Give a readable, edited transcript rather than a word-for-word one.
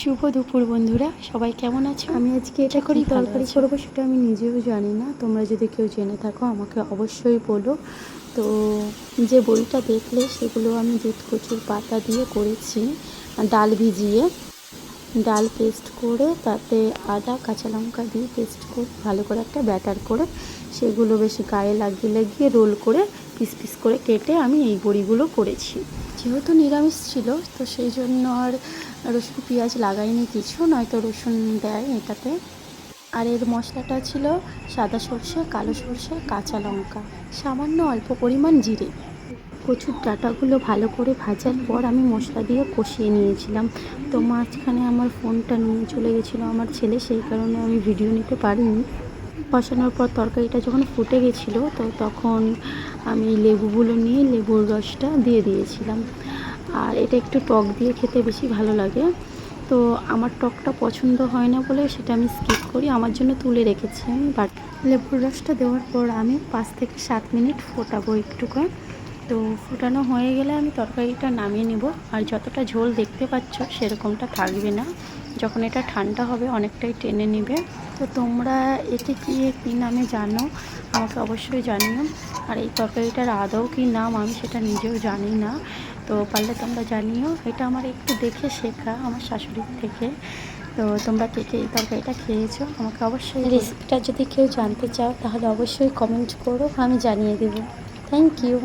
শুভ দুপুর বন্ধুরা, সবাই কেমন আছো? আমি আজকে এটা করি তরকারি করবো, সেটা আমি নিজেও জানি না। তোমরা যদি কেউ জেনে থাকো আমাকে অবশ্যই বলো। তো যে বড়িটা দেখলে সেগুলো আমি দুধ কচুর পাতা দিয়ে করেছি, ডাল ভিজিয়ে, ডাল পেস্ট করে তাতে আদা কাঁচা লঙ্কা দিয়ে পেস্ট করে ভালো করে একটা ব্যাটার করে সেগুলো বেশ গায়ে লাগিয়ে লাগিয়ে রোল করে পিস পিস করে কেটে আমি এই বড়িগুলো করেছি। যেহেতু নিরামিষ ছিল তো সেই জন্য আর রসুন পেঁয়াজ লাগাইনি কিছু, নয়তো রসুন দেয় এটাতে। আর এর মশলাটা ছিল সাদা সর্ষে, কালো সর্ষে, কাঁচা লঙ্কা, সামান্য অল্প পরিমাণ জিরে। কচুর ডাঁটাগুলো ভালো করে ভাজার পর আমি মশলা দিয়ে কষিয়ে নিয়েছিলাম। তো মাঝখানে আমার ফোনটা নিয়ে চলে গেছিলো আমার ছেলে, সেই কারণে আমি ভিডিও নিতে পারিনি। কষানোর পর তরকারিটা যখন ফুটে গেছিলো তো তখন আমি লেবুগুলো নিয়ে লেবুর রসটা দিয়ে দিয়েছিলাম। আর এটা একটু টক দিয়ে খেতে বেশি ভালো লাগে। তো আমার টকটা পছন্দ হয় না বলে সেটা আমি স্কিপ করি, আমার জন্য তুলে রেখেছি আমি। বাট লেবুর রসটা দেওয়ার পর আমি 5 থেকে 7 মিনিট ফোটাবো একটুকু। তো ফোটানো হয়ে গেলে আমি তরকারিটা নামিয়ে নেব। আর যতটা ঝোল দেখতে পাচ্ছ সেরকমটা থাকবে না, যখন এটা ঠান্ডা হবে অনেকটাই টেনে নেবে। তো তোমরা একে কী নামে জানো আমাকে অবশ্যই জানিও। আর এই তরকারিটার আদৌ কী নাম আমি সেটা নিজেও জানি না, তো পারলে তোমরা জানিও। এটা আমার একটু দেখে শেখা আমার শাশুড়ির থেকে। তো তোমরা কে কে এই তরকারিটা খেয়েছো আমাকে অবশ্যই, রেসিপিটা যদি কেউ জানতে চাও তাহলে অবশ্যই কমেন্ট করো, আমি জানিয়ে দেবো। Thank you.